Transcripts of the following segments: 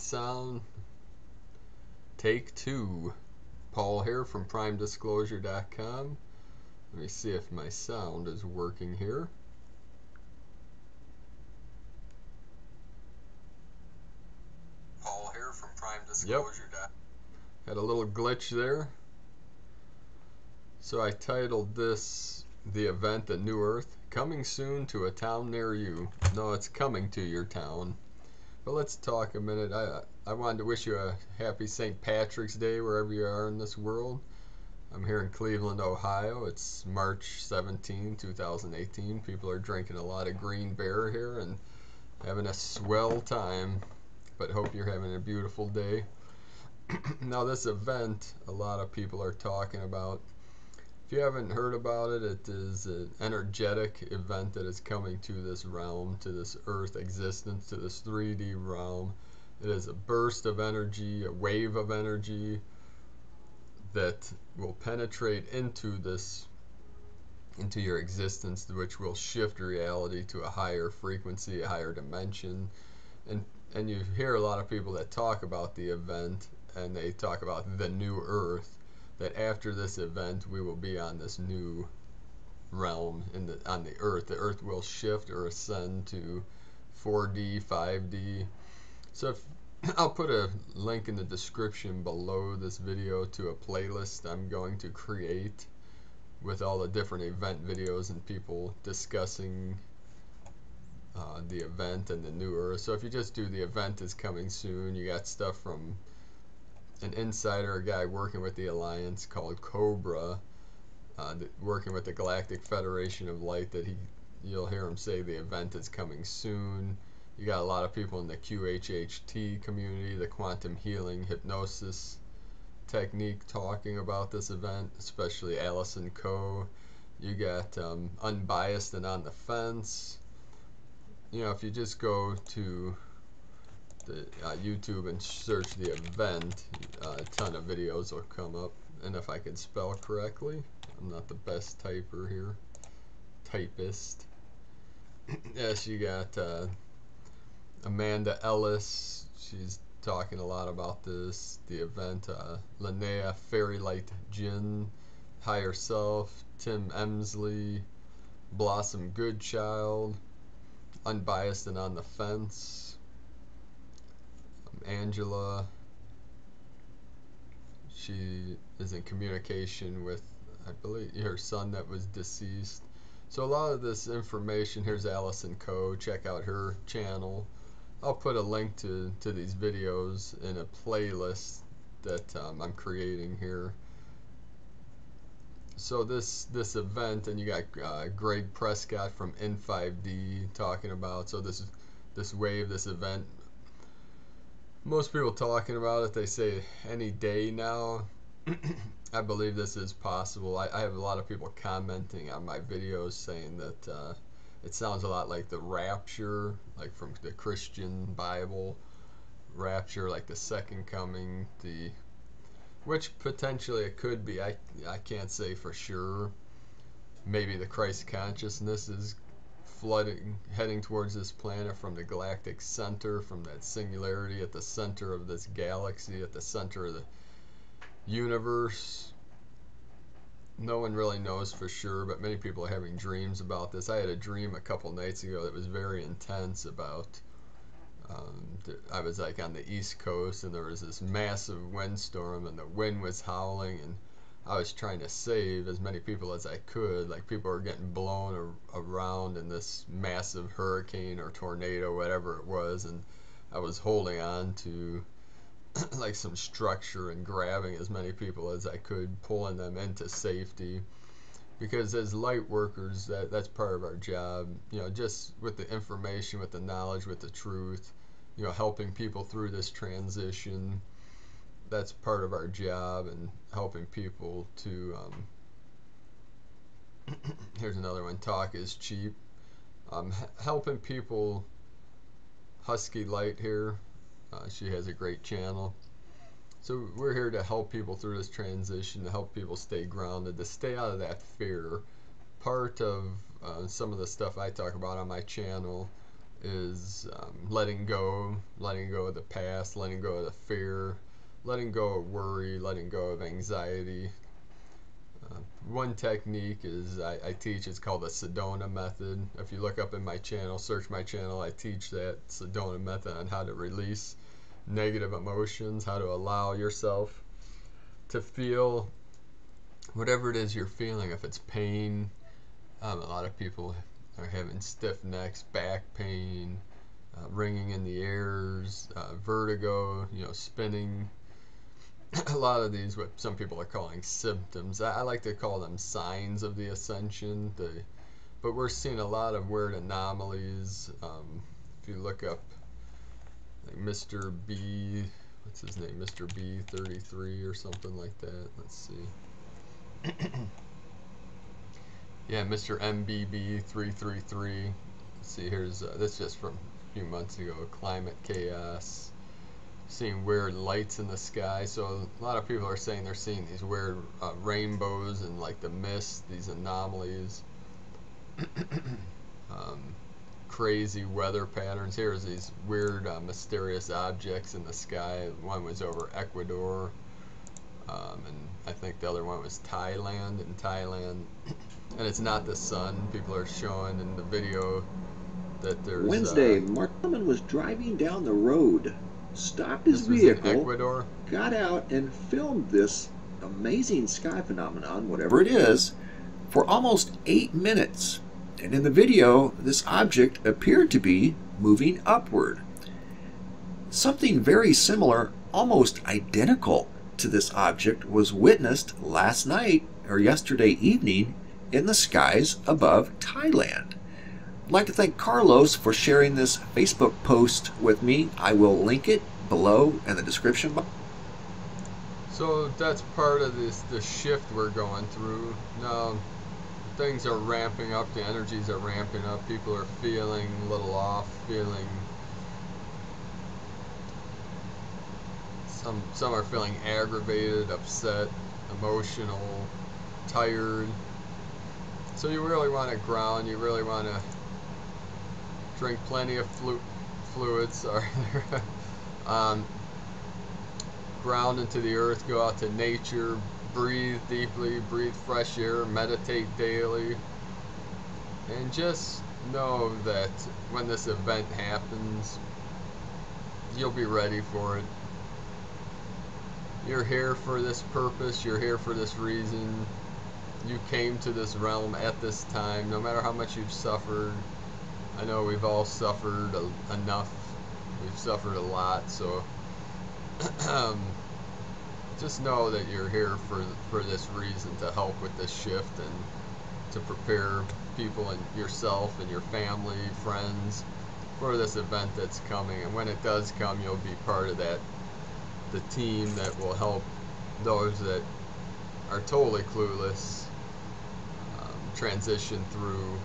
sound. Take two. Paul here from primedisclosure.com. Let me see if my sound is working here. Paul here from primedisclosure. Yep. Had a little glitch there. So I titled this the event at New Earth, coming soon to a town near you. No, it's coming to your town. But let's talk a minute. I wanted to wish you a happy St. Patrick's Day wherever you are in this world. I'm here in Cleveland, Ohio. It's March 17, 2018. People are drinking a lot of green beer here and having a swell time. But hope you're having a beautiful day. Now this event, a lot of people are talking about. If you haven't heard about it, it is an energetic event that is coming to this realm, to this earth existence, to this 3D realm. It is a burst of energy, a wave of energy that will penetrate into your existence, which will shift reality to a higher frequency, a higher dimension. And you hear a lot of people that talk about the event, and they talk about the new earth, that after this event we will be on this new realm on the earth. The earth will shift or ascend to 4D, 5D. So I'll put a link in the description below this video to a playlist I'm going to create with all the different event videos and people discussing the event and the new earth. So if you just do the event is coming soon, you got stuff from an insider, a guy working with the Alliance called Cobra, working with the Galactic Federation of Light, that you'll hear him say the event is coming soon. You got a lot of people in the qhht community, the quantum healing hypnosis technique, talking about this event, especially Allison Co. You got Unbiased and On the Fence. You know, if you just go to the YouTube and search the event, a ton of videos will come up. And if I can spell correctly, I'm not the best typer here, typist. Yes, you got Amanda Ellis, she's talking a lot about this, the event. Linnea Fairy Light Jinn, Higher Self, Tim Emsley, Blossom Goodchild, Unbiased and On the Fence, Angela, she is in communication with, I believe, her son that was deceased. So a lot of this information, here's Allison Co. Check out her channel. I'll put a link to these videos in a playlist that I'm creating here. So this event, and you got Greg Prescott from N5D talking about, so this wave, this event, most people talking about it, they say any day now. I believe this is possible. I have a lot of people commenting on my videos saying that it sounds a lot like the rapture, like from the Christian Bible, rapture, like the second coming, which potentially it could be. I can't say for sure. Maybe the Christ consciousness is heading towards this planet from the galactic center, from that singularity at the center of this galaxy, at the center of the universe. No one really knows for sure, but many people are having dreams about this. I had a dream a couple nights ago that was very intense about, I was like on the East Coast, and there was this massive windstorm, and the wind was howling, and I was trying to save as many people as I could. Like, people were getting blown around in this massive hurricane or tornado, whatever it was, and I was holding on to like some structure and grabbing as many people as I could, pulling them into safety. Because as light workers, that's part of our job, you know, just with the information, with the knowledge, with the truth, you know, helping people through this transition. That's part of our job, and helping people to here's another one, talk is cheap. Helping people, Husky Light here, she has a great channel. So we're here to help people through this transition, to help people stay grounded, to stay out of that fear. Part of some of the stuff I talk about on my channel is letting go of the past, letting go of the fear, letting go of worry, letting go of anxiety. One technique is I teach, it's called the Sedona Method. If you look up in my channel, search my channel, I teach that Sedona Method on how to release negative emotions, how to allow yourself to feel whatever it is you're feeling. If it's pain, a lot of people are having stiff necks, back pain, ringing in the ears, vertigo, spinning. A lot of these, what some people are calling symptoms, I like to call them signs of the ascension. But we're seeing a lot of weird anomalies. If you look up like Mr. B, what's his name, Mr. B33 or something like that. Let's see. Yeah, Mr. MBB333. See, here's this just from a few months ago. Climate chaos. Seeing weird lights in the sky. So a lot of people are saying they're seeing these weird rainbows and like the mist, these anomalies. Crazy weather patterns. Here's these weird mysterious objects in the sky. One was over Ecuador, and I think the other one was Thailand. In Thailand, and it's not the sun. People are showing in the video that there's Wednesday, Mark Lemon was driving down the road, stopped his vehicle, got out and filmed this amazing sky phenomenon, whatever it is, for almost 8 minutes. And in the video, this object appeared to be moving upward. Something very similar, almost identical to this object, was witnessed last night or yesterday evening in the skies above Thailand. I'd like to thank Carlos for sharing this Facebook post with me. I will link it below in the description box. So that's part of the shift we're going through. Now, things are ramping up, the energies are ramping up, people are feeling a little off, some are feeling aggravated, upset, emotional, tired. So you really want to ground, you really want to drink plenty of fluids, ground into the earth, go out to nature, breathe deeply, breathe fresh air, meditate daily, and just know that when this event happens, you'll be ready for it. You're here for this purpose, you're here for this reason. You came to this realm at this time, no matter how much you've suffered. I know we've all suffered enough, we've suffered a lot, so just know that you're here for this reason, to help with this shift and to prepare people and yourself and your family, friends for this event that's coming. And when it does come, you'll be part of the team that will help those that are totally clueless transition through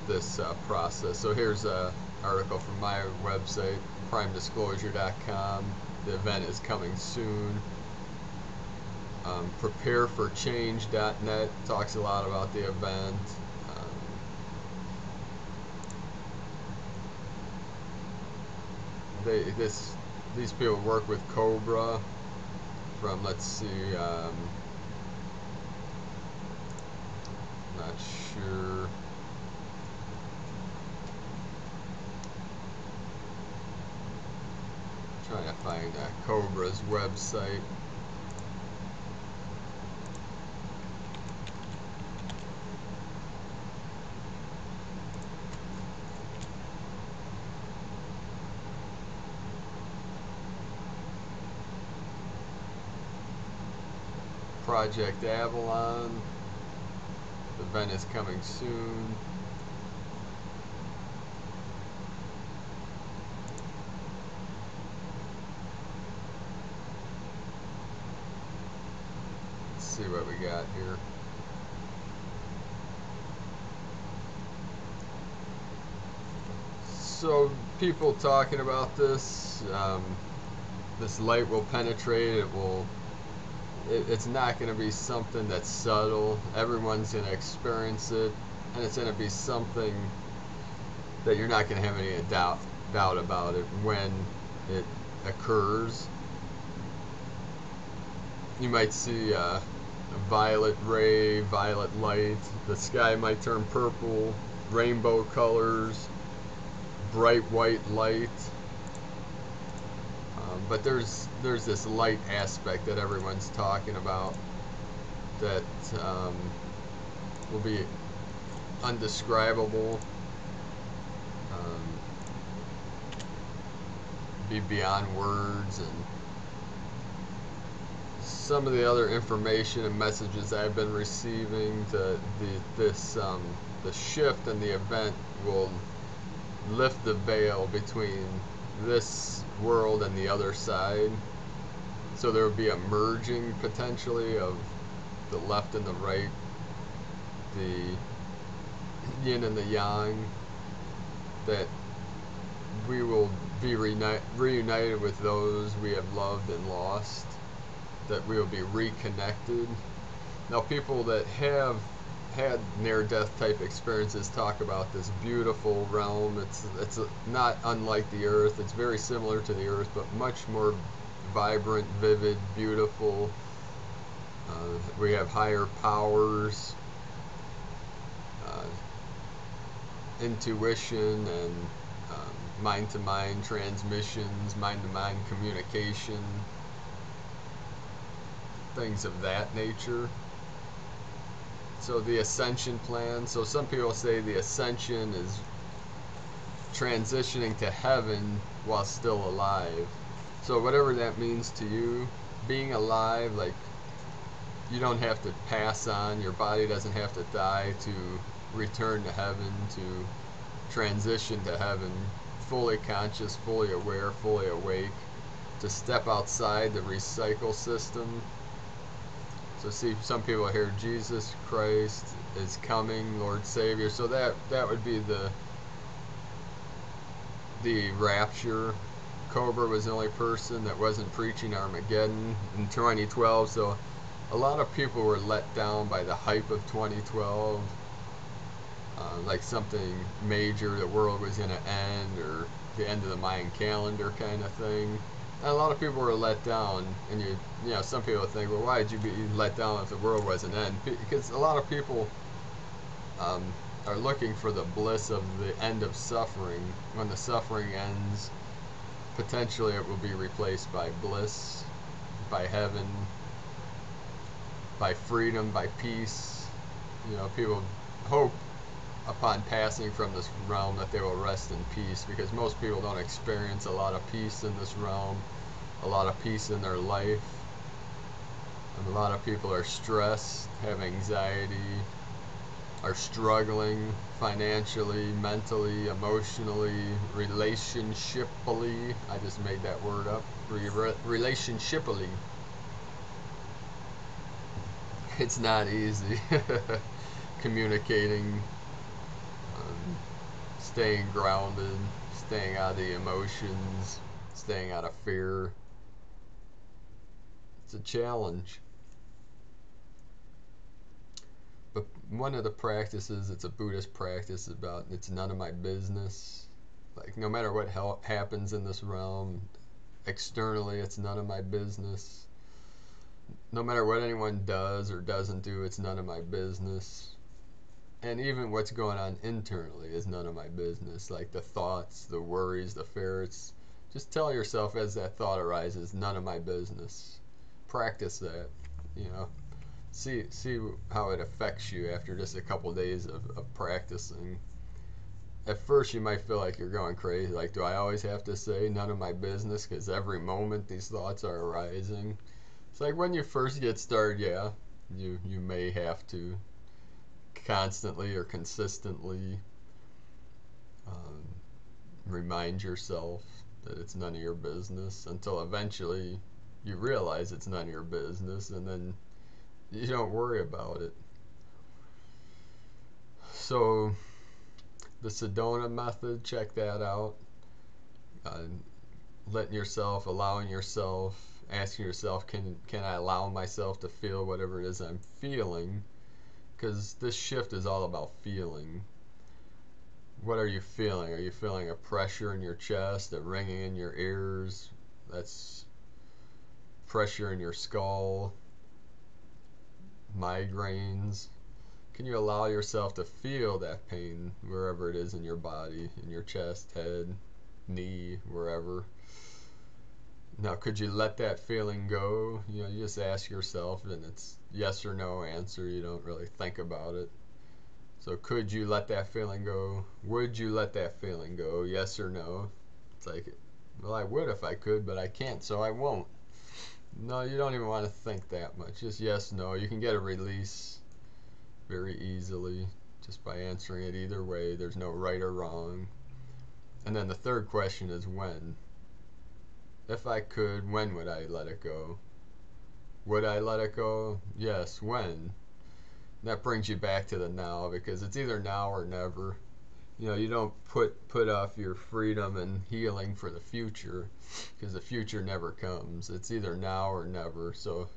this process. So here's an article from my website, primedisclosure.com. The event is coming soon. Prepareforchange.net talks a lot about the event. These people work with Cobra from, let's see, not sure. Trying to find Cobra's website. Project Avalon. The event is coming soon. Let's see what we got here. So people talking about this, this light will penetrate, it's not going to be something that's subtle. Everyone's going to experience it, and it's going to be something that you're not going to have any doubt about it when it occurs. You might see a violet ray, violet light. The sky might turn purple, rainbow colors, bright white light. But there's this light aspect that everyone's talking about that will be undescribable, be beyond words, and some of the other information and messages I've been receiving. The shift in the event will lift the veil between this world and the other side. So there will be a merging potentially of the left and the right, the yin and the yang, that we will be reunited with those we have loved and lost, that we will be reconnected. Now, people that have had near-death type experiences talk about this beautiful realm. It's not unlike the earth. It's very similar to the earth, but much more vibrant, vivid, beautiful. We have higher powers, intuition, and mind-to-mind transmissions, mind-to-mind communication, things of that nature. So the ascension plan, so some people say the ascension is transitioning to heaven while still alive. So whatever that means to you, being alive, like, you don't have to pass on, your body doesn't have to die to return to heaven, to transition to heaven, fully conscious, fully aware, fully awake, to step outside the recycle system. So see, some people hear Jesus Christ is coming, Lord Savior. So that would be the rapture. Cobra was the only person that wasn't preaching Armageddon in 2012. So a lot of people were let down by the hype of 2012, like something major, the world was going to end, or the end of the Mayan calendar kind of thing. And a lot of people were let down, and you know, some people think, well, why did you be let down if the world wasn't end? Because a lot of people are looking for the bliss of the end of suffering. When the suffering ends, potentially it will be replaced by bliss, by heaven, by freedom, by peace. You know, people hope upon passing from this realm that they will rest in peace, because most people don't experience a lot of peace in this realm, a lot of peace in their life. And a lot of people are stressed, have anxiety, are struggling financially, mentally, emotionally, relationshipally. I just made that word up. Relationshipally. It's not easy. Communicating, staying grounded, staying out of the emotions, staying out of fear. It's a challenge. But one of the practices, it's a Buddhist practice about, it's none of my business. Like, no matter what happens in this realm, externally, it's none of my business. No matter what anyone does or doesn't do, it's none of my business. And even what's going on internally is none of my business. Like the thoughts, the worries, the fears. Just tell yourself as that thought arises, none of my business. Practice that, you know. See how it affects you after just a couple days of practicing. At first you might feel like you're going crazy. Like, do I always have to say none of my business? Because every moment these thoughts are arising. It's like when you first get started, yeah, you may have to constantly or consistently remind yourself that it's none of your business, until eventually you realize it's none of your business, and then you don't worry about it. So the Sedona Method, check that out. Allowing yourself, asking yourself, can I allow myself to feel whatever it is I'm feeling? Because this shift is all about feeling. What are you feeling? Are you feeling a pressure in your chest, a ringing in your ears? That's pressure in your skull, migraines. Can you allow yourself to feel that pain wherever it is in your body, in your chest, head, knee, wherever? Now, could you let that feeling go? You know, you just ask yourself, and it's yes or no answer. You don't really think about it. So could you let that feeling go? Would you let that feeling go? Yes or no? It's like, well, I would if I could, but I can't, so I won't. No, you don't even want to think that much. Just yes, no. You can get a release very easily just by answering it either way. There's no right or wrong. And then the third question is when. If I could, when would I let it go? Would I let it go? Yes, when? That brings you back to the now, because it's either now or never. You know, you don't put off your freedom and healing for the future, because the future never comes. It's either now or never. So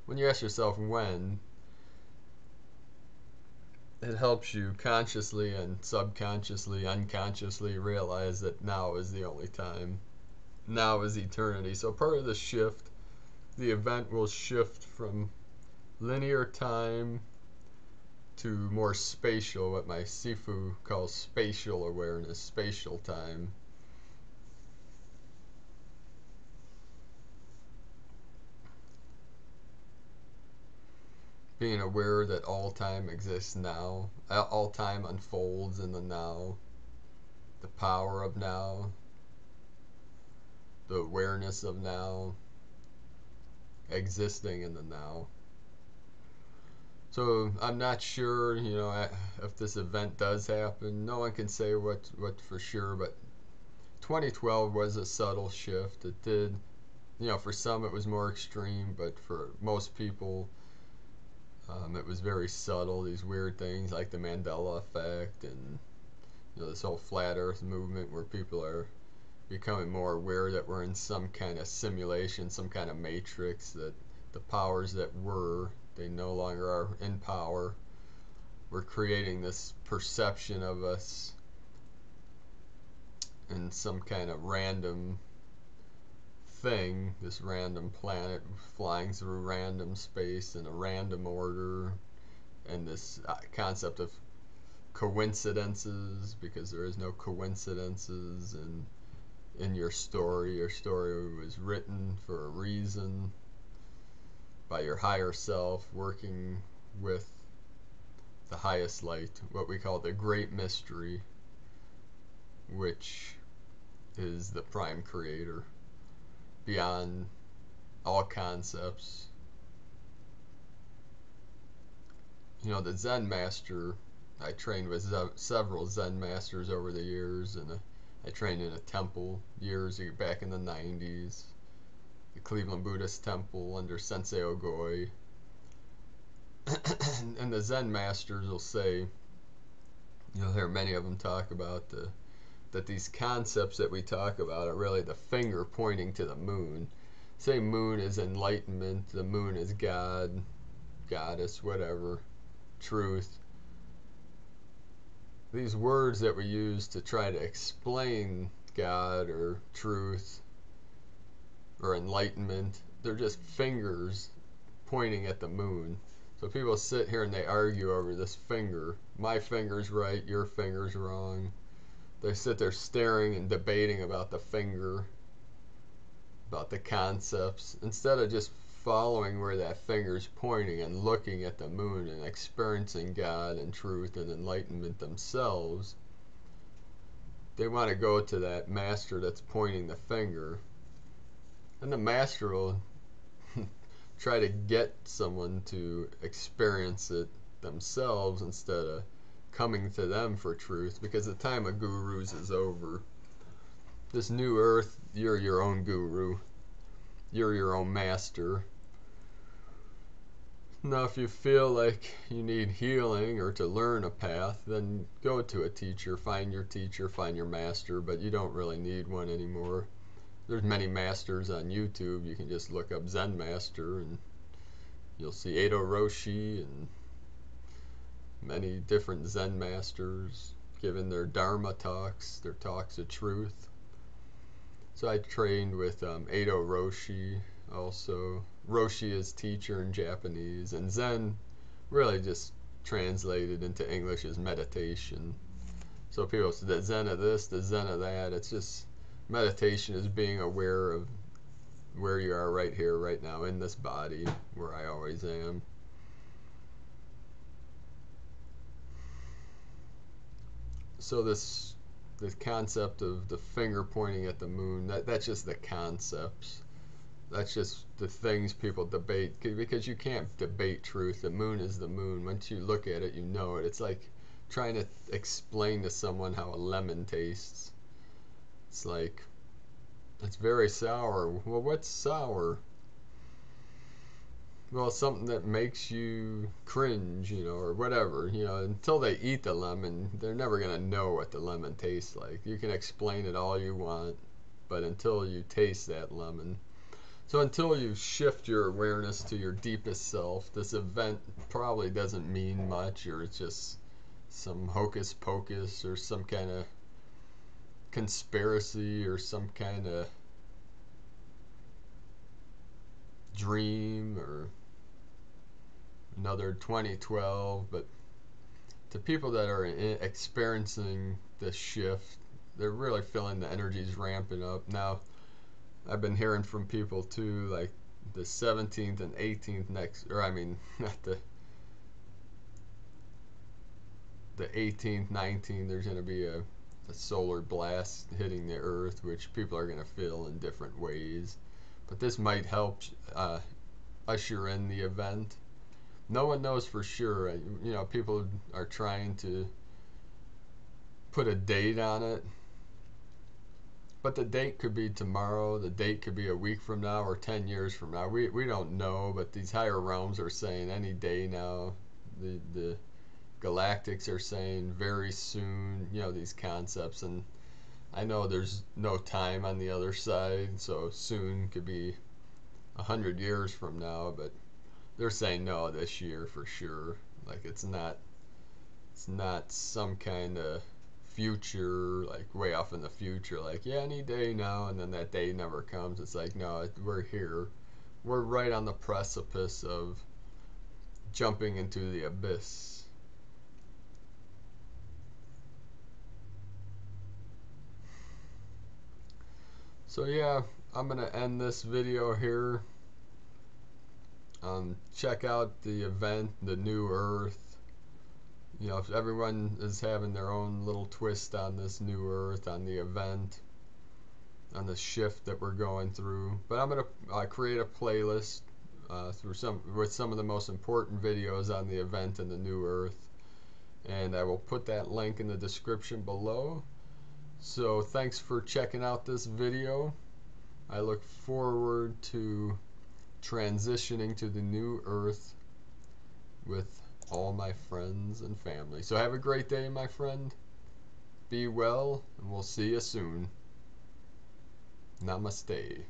when you ask yourself when, it helps you consciously and subconsciously, unconsciously realize that now is the only time. Now is eternity. So part of the shift, the event will shift from linear time to more spatial, what my Sifu calls spatial awareness, spatial time. Being aware that all time exists now, all time unfolds in the now, the power of now, the awareness of now, existing in the now. So I'm not sure, you know, if this event does happen. No one can say what for sure, but 2012 was a subtle shift. It did, you know, for some it was more extreme, but for most people it was very subtle. These weird things like the Mandela effect and, you know, this whole flat earth movement where people are becoming more aware that we're in some kind of simulation, some kind of matrix, that the powers that were, they no longer are in power. We're creating this perception of us in some kind of random thing, this random planet flying through random space in a random order, and this concept of coincidences, because there is no coincidences. And in your story was written for a reason by your higher self, working with the highest light, what we call the great mystery, which is the prime creator, beyond all concepts. You know, the Zen master, I trained with several Zen masters over the years, and I trained in a temple years back in the 90s, the Cleveland Buddhist Temple under Sensei Ogoi. And the Zen masters will say, you'll hear many of them talk about that these concepts that we talk about are really the finger pointing to the moon. Say moon is enlightenment, the moon is God, goddess, whatever, truth. These words that we use to try to explain God or truth or enlightenment, they're just fingers pointing at the moon. So people sit here and they argue over this finger. My finger's right, your finger's wrong. They sit there staring and debating about the finger, about the concepts, instead of just following where that finger's pointing and looking at the moon and experiencing God and truth and enlightenment themselves. They want to go to that master that's pointing the finger, and the master will try to get someone to experience it themselves instead of coming to them for truth, because the time of gurus is over. This new earth, you're your own guru. You're your own master. Now, if you feel like you need healing or to learn a path, then go to a teacher, find your master, but you don't really need one anymore. There's many masters on YouTube. You can just look up Zen Master and you'll see Edo Roshi and many different Zen masters, giving their Dharma talks, their talks of truth. So I trained with Eido Roshi also. Roshi is teacher in Japanese, and Zen really just translated into English as meditation. So people say the Zen of this, the Zen of that. It's just meditation is being aware of where you are right here, right now, in this body, where I always am. So this concept of the finger pointing at the moon, that's just the concepts. That's just the things people debate, because you can't debate truth. The moon is the moon. Once you look at it, you know it. It's like trying to explain to someone how a lemon tastes. It's like, it's very sour. Well, what's sour? Well, something that makes you cringe, or whatever, until they eat the lemon, they're never going to know what the lemon tastes like. You can explain it all you want, but until you taste that lemon. So until you shift your awareness to your deepest self, this event probably doesn't mean much, or it's just some hocus pocus, or some kind of conspiracy, or some kind of dream, or another 2012. But to people that are experiencing this shift, they're really feeling the energies ramping up. Now, I've been hearing from people too, like the 17th and 18th next, or I mean, not the 18th, 19th, there's going to be a solar blast hitting the earth, which people are going to feel in different ways. But this might help usher in the event. No one knows for sure. People are trying to put a date on it. But the date could be tomorrow, the date could be a week from now, or 10 years from now. We don't know, but these higher realms are saying any day now. The galactics are saying very soon, these concepts. And I know there's no time on the other side, so soon could be 100 years from now, but they're saying no, this year for sure. Like it's not some kind of future, like way off in the future, like yeah, any day now, and then that day never comes. It's like, no, we're here. We're right on the precipice of jumping into the abyss. So yeah, I'm gonna end this video here. Check out the event, the New Earth. If everyone is having their own little twist on this New Earth, on the event, on the shift that we're going through. But I'm gonna create a playlist with some of the most important videos on the event and the New Earth, and I will put that link in the description below. So thanks for checking out this video. I look forward to transitioning to the New Earth with all my friends and family. So have a great day, my friend. Be well, and we'll see you soon. Namaste.